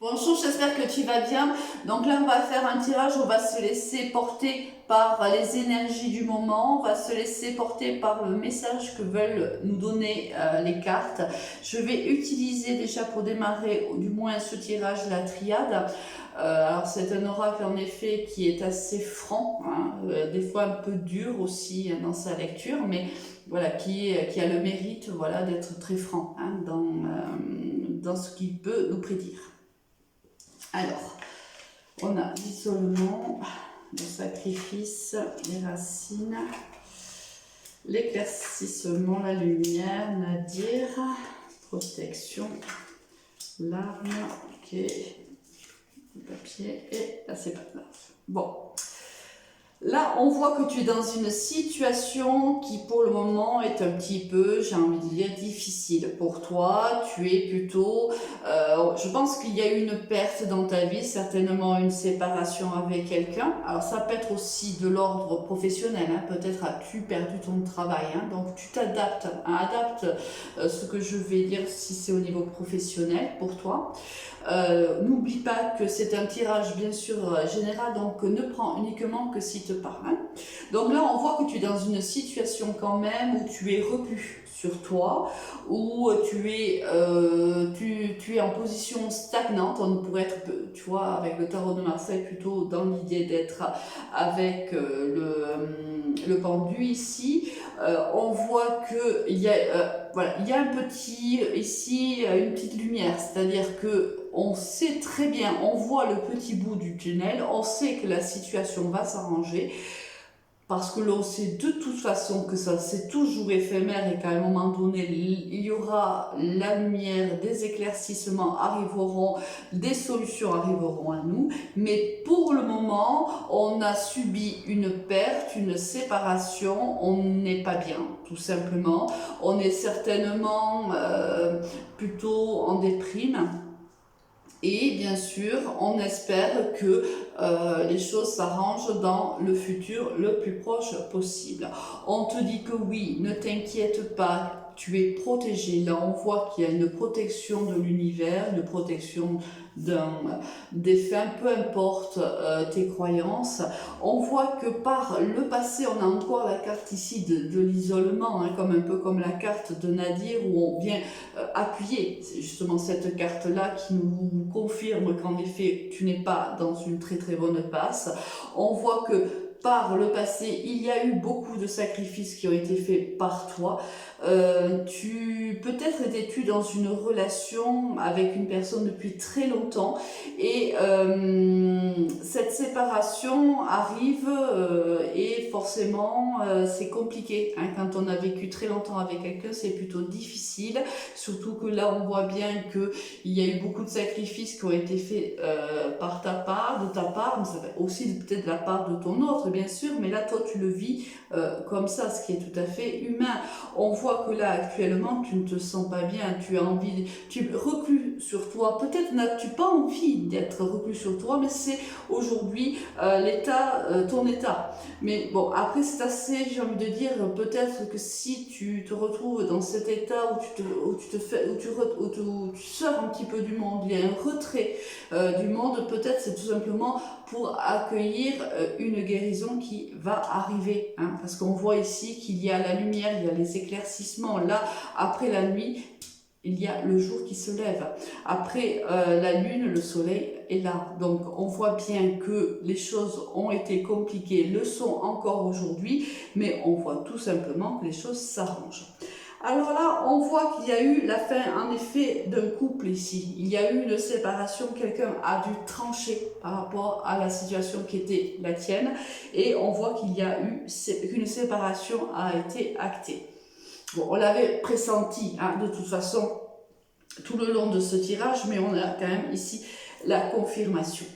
Bonjour, j'espère que tu vas bien. Donc là, on va faire un tirage, on va se laisser porter par les énergies du moment, on va se laisser porter par le message que veulent nous donner les cartes. Je vais utiliser déjà pour démarrer, du moins ce tirage, la triade. Alors c'est un oracle en effet qui est assez franc, hein, des fois un peu dur aussi dans sa lecture, mais voilà, qui a le mérite, voilà, d'être très franc, hein, dans ce qu'il peut nous prédire. Alors, on a l'isolement, le sacrifice, les racines, l'éclaircissement, la lumière, Nadir, protection, l'arme, ok, le papier, et là c'est pas grave. Bon. Là, on voit que tu es dans une situation qui, pour le moment, est un petit peu, j'ai envie de dire, difficile pour toi. Tu es plutôt... je pense qu'il y a eu une perte dans ta vie, certainement une séparation avec quelqu'un. Alors, ça peut être aussi de l'ordre professionnel. Hein. Peut-être as-tu perdu ton travail. Hein. Donc, tu t'adaptes. Hein. Adapte ce que je vais dire si c'est au niveau professionnel pour toi. N'oublie pas que c'est un tirage bien sûr général, donc ne prends uniquement que s'il te parle. Hein. Donc là on voit que tu es dans une situation quand même où tu es reclus sur toi, où tu es en position stagnante. On pourrait être, tu vois, avec le tarot de Marseille, plutôt dans l'idée d'être avec le pendu ici. On voit que il y a voilà, il y a un petit ici une petite lumière, c'est-à-dire que on sait très bien, on voit le petit bout du tunnel, on sait que la situation va s'arranger, parce que l'on sait de toute façon que ça c'est toujours éphémère et qu'à un moment donné il y aura la lumière, des éclaircissements arriveront, des solutions arriveront à nous, mais pour le moment on a subi une perte, une séparation, on n'est pas bien tout simplement, on est certainement plutôt en déprime. Et bien sûr, on espère que les choses s'arrangent dans le futur le plus proche possible. On te dit que oui, ne t'inquiète pas, tu es protégé. Là, on voit qu'il y a une protection de l'univers, une protection des fins, peu importe tes croyances. On voit que par le passé, on a encore la carte ici de l'isolement, hein, comme un peu comme la carte de Nadir où on vient appuyer. C'est justement cette carte-là qui nous confirme qu'en effet, tu n'es pas dans une très très bonne passe. On voit que par le passé, il y a eu beaucoup de sacrifices qui ont été faits par toi. Peut-être étais-tu dans une relation avec une personne depuis très longtemps et cette séparation arrive et forcément c'est compliqué. Hein. Quand on a vécu très longtemps avec quelqu'un, c'est plutôt difficile. Surtout que là, on voit bien qu'il y a eu beaucoup de sacrifices qui ont été faits par ta part, mais ça fait aussi peut-être de la part de ton autre, bien sûr, mais là, toi, tu le vis comme ça, ce qui est tout à fait humain. On voit que là, actuellement, tu ne te sens pas bien, tu as envie, tu reclus sur toi. Peut-être n'as-tu pas envie d'être reclus sur toi, mais c'est aujourd'hui ton état. Mais bon, après, c'est assez, j'ai envie de dire, peut-être que si tu te retrouves dans cet état où tu sors un petit peu du monde, il y a un retrait du monde, peut-être c'est tout simplement pour accueillir une guérison qui va arriver, hein, parce qu'on voit ici qu'il y a la lumière, il y a les éclaircissements, là, après la nuit, il y a le jour qui se lève. Après la lune, le soleil est là. Donc on voit bien que les choses ont été compliquées, le sont encore aujourd'hui, mais on voit tout simplement que les choses s'arrangent. Alors là, on voit qu'il y a eu la fin, en effet, d'un couple ici. Il y a eu une séparation, quelqu'un a dû trancher par rapport à la situation qui était la tienne. Et on voit qu'il y a eu, qu'une séparation a été actée. Bon, on l'avait pressenti, hein, de toute façon, tout le long de ce tirage, mais on a quand même ici la confirmation.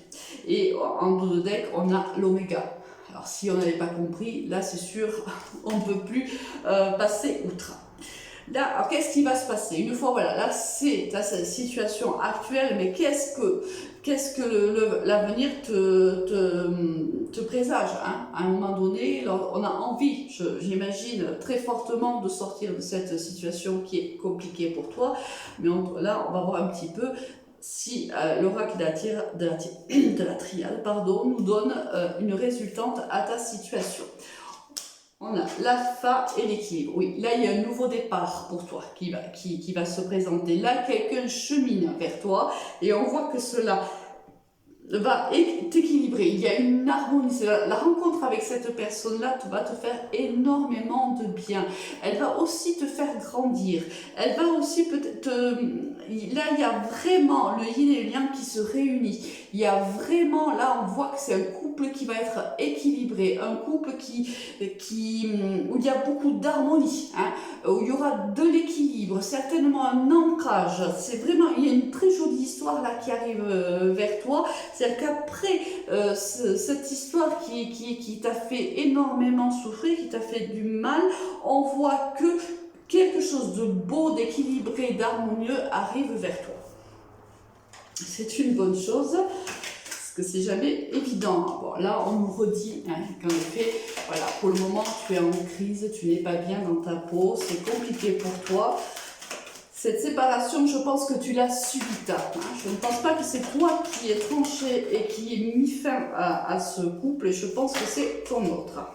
Et en dos de deck, on a l'oméga. Alors si on n'avait pas compris, là c'est sûr, on ne peut plus passer outre. Là, alors qu'est-ce qui va se passer? Une fois, voilà, là c'est ta situation actuelle, mais qu'est-ce que l'avenir te présage, hein? À un moment donné, on a envie, j'imagine, très fortement de sortir de cette situation qui est compliquée pour toi, mais là, on va voir un petit peu si l'oracle de la triade, pardon, nous donne une résultante à ta situation. On a l'alpha et l'équilibre. Oui, là, il y a un nouveau départ pour toi qui va se présenter. Là, quelqu'un chemine vers toi et on voit que cela va t'équilibrer. Il y a une harmonie. La rencontre avec cette personne-là va te faire énormément de bien. Elle va aussi te faire grandir. Elle va aussi peut-être là, il y a vraiment le yin et le yang qui se réunissent. Il y a vraiment, là, on voit que c'est un couple qui va être équilibré, un couple où il y a beaucoup d'harmonie, hein, où il y aura de l'équilibre, certainement un ancrage. C'est vraiment, il y a une très jolie histoire là qui arrive vers toi. C'est-à-dire qu'après cette histoire qui t'a fait énormément souffrir, qui t'a fait du mal, on voit que quelque chose de beau, d'équilibré, d'harmonieux arrive vers toi. C'est une bonne chose, parce que c'est jamais évident. Bon, là, on nous redit qu'en effet, voilà, pour le moment, tu es en crise, tu n'es pas bien dans ta peau, c'est compliqué pour toi. Cette séparation, je pense que tu l'as subie tard. Je ne pense pas que c'est toi qui es tranché et qui ai mis fin à ce couple, et je pense que c'est ton autre.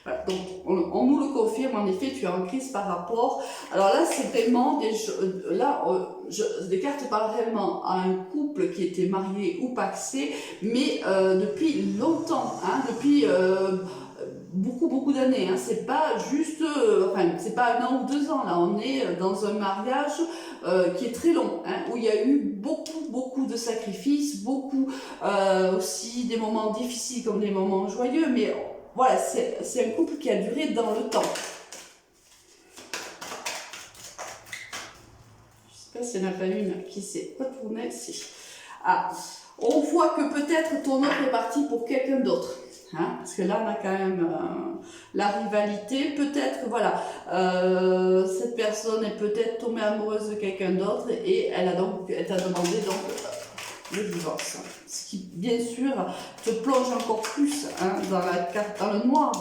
Voilà, donc on nous le confirme, en effet, tu es en crise par rapport. Alors là, c'est vraiment des cartes parlent réellement à un couple qui était marié ou pacsé, mais depuis longtemps, hein, depuis beaucoup d'années. Hein. C'est pas juste, c'est pas 1 an ou 2 ans. Là, on est dans un mariage qui est très long, hein, où il y a eu beaucoup de sacrifices, beaucoup aussi des moments difficiles comme des moments joyeux, mais voilà, c'est un couple qui a duré dans le temps. Je sais pas s'il n'y en a pas une qui s'est retournée. Si. Ah, on voit que peut-être ton autre est parti pour quelqu'un d'autre. Hein, parce que là, on a quand même la rivalité. Peut-être, voilà, cette personne est peut-être tombée amoureuse de quelqu'un d'autre et elle t'a demandé donc le divorce. Ce qui, bien sûr, te plonge encore plus dans le noir,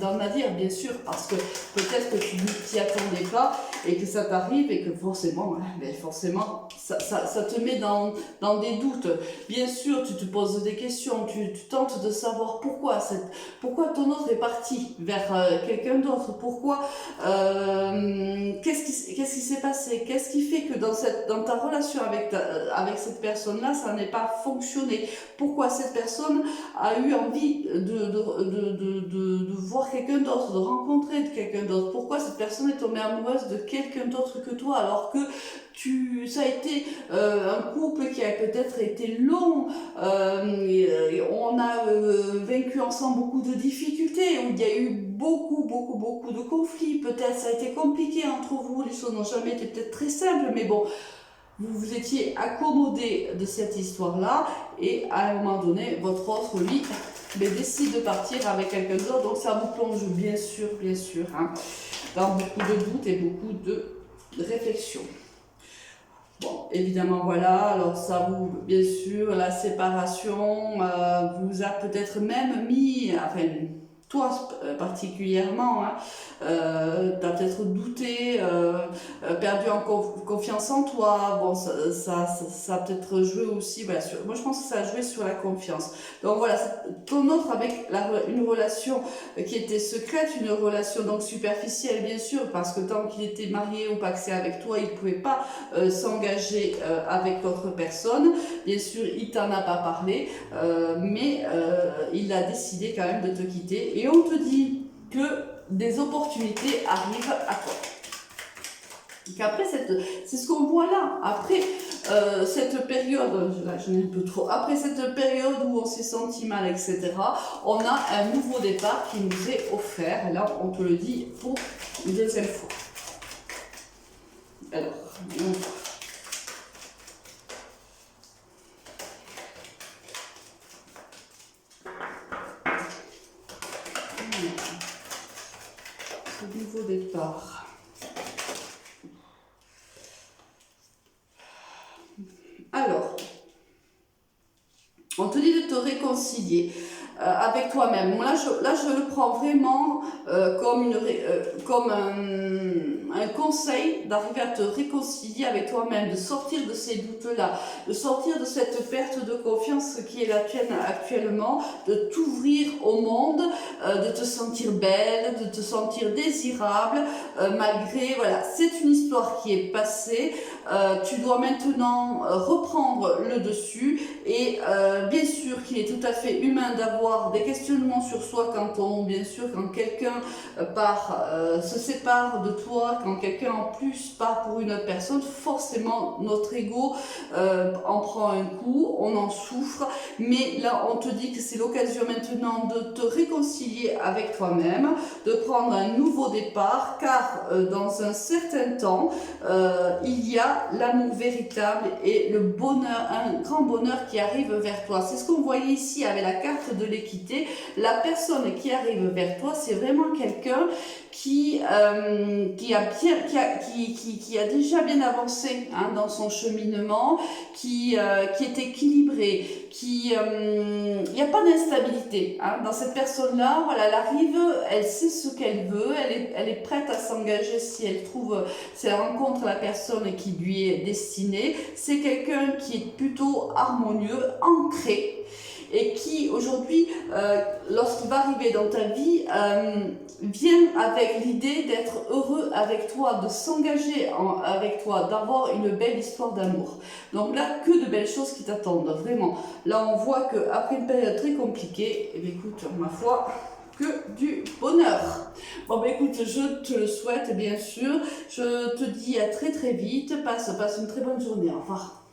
dans le navire, bien sûr, parce que peut-être que tu ne t'y attendais pas et que ça t'arrive et que forcément, ça te met dans des doutes. Bien sûr, tu te poses des questions, tu tentes de savoir pourquoi ton autre est parti vers quelqu'un d'autre, pourquoi, qu'est-ce qui s'est passé, qu'est-ce qui fait que dans ta relation avec cette personne-là, ça n'est pas fonctionné, pourquoi cette personne a eu envie de voir quelqu'un d'autre, de rencontrer quelqu'un d'autre, pourquoi cette personne est tombée amoureuse de quelqu'un d'autre que toi, alors que ça a été un couple qui a peut-être été long, on a vécu ensemble beaucoup de difficultés, où il y a eu beaucoup de conflits, peut-être ça a été compliqué entre vous, les choses n'ont jamais été peut-être très simples, mais bon, vous vous étiez accommodé de cette histoire-là, et à un moment donné, votre autre, lui, décide de partir avec quelqu'un d'autre, donc ça vous plonge bien sûr, hein, dans beaucoup de doutes et beaucoup de réflexion. Bon, évidemment, voilà, alors ça vous, bien sûr, la séparation vous a peut-être même mis, enfin, toi particulièrement, hein, t'as peut-être douté, perdu en confiance en toi, bon, ça a peut-être joué aussi, voilà, moi je pense que ça a joué sur la confiance. Donc voilà, ton autre avec une relation qui était secrète, une relation donc superficielle bien sûr, parce que tant qu'il était marié ou pacsé avec toi, il ne pouvait pas s'engager avec l'autre personne. Bien sûr, il t'en a pas parlé, mais il a décidé quand même de te quitter. Et on te dit que des opportunités arrivent à toi. Donc après, c'est ce qu'on voit là. Après cette période, là j'en ai un peu trop, après cette période où on s'est senti mal, etc., on a un nouveau départ qui nous est offert. Et là, on te le dit pour une deuxième fois. Alors, ce nouveau départ. Alors, on te dit de te réconcilier. avec toi-même. Là, je le prends vraiment comme un conseil d'arriver à te réconcilier avec toi-même, de sortir de ces doutes-là, de sortir de cette perte de confiance qui est la tienne actuellement, de t'ouvrir au monde, de te sentir belle, de te sentir désirable, malgré, voilà, c'est une histoire qui est passée, tu dois maintenant reprendre le dessus et bien sûr qu'il est tout à fait humain d'avoir des questionnements sur soi quand quelqu'un se sépare de toi, quand quelqu'un en plus part pour une autre personne, forcément notre ego en prend un coup, on en souffre, mais là on te dit que c'est l'occasion maintenant de te réconcilier avec toi-même, de prendre un nouveau départ, car dans un certain temps, il y a l'amour véritable et le bonheur, un grand bonheur qui arrive vers toi. C'est ce qu'on voyait ici avec la carte de l'équité. La personne qui arrive vers toi, c'est vraiment quelqu'un qui a déjà bien avancé dans son cheminement, qui est équilibré, il n'y a pas d'instabilité dans cette personne-là. Voilà, elle arrive, elle sait ce qu'elle veut, elle est prête à s'engager si elle rencontre la personne qui lui est destinée. C'est quelqu'un qui est plutôt harmonieux, ancré, et qui aujourd'hui, lorsqu'il va arriver dans ta vie, vient avec l'idée d'être heureux avec toi, de s'engager avec toi, d'avoir une belle histoire d'amour. Donc là, que de belles choses qui t'attendent, vraiment. Là, on voit qu'après une période très compliquée, eh bien, écoute, ma foi, que du bonheur. Bon, ben écoute, je te le souhaite, bien sûr. Je te dis à très très vite. Passe une très bonne journée. Au revoir.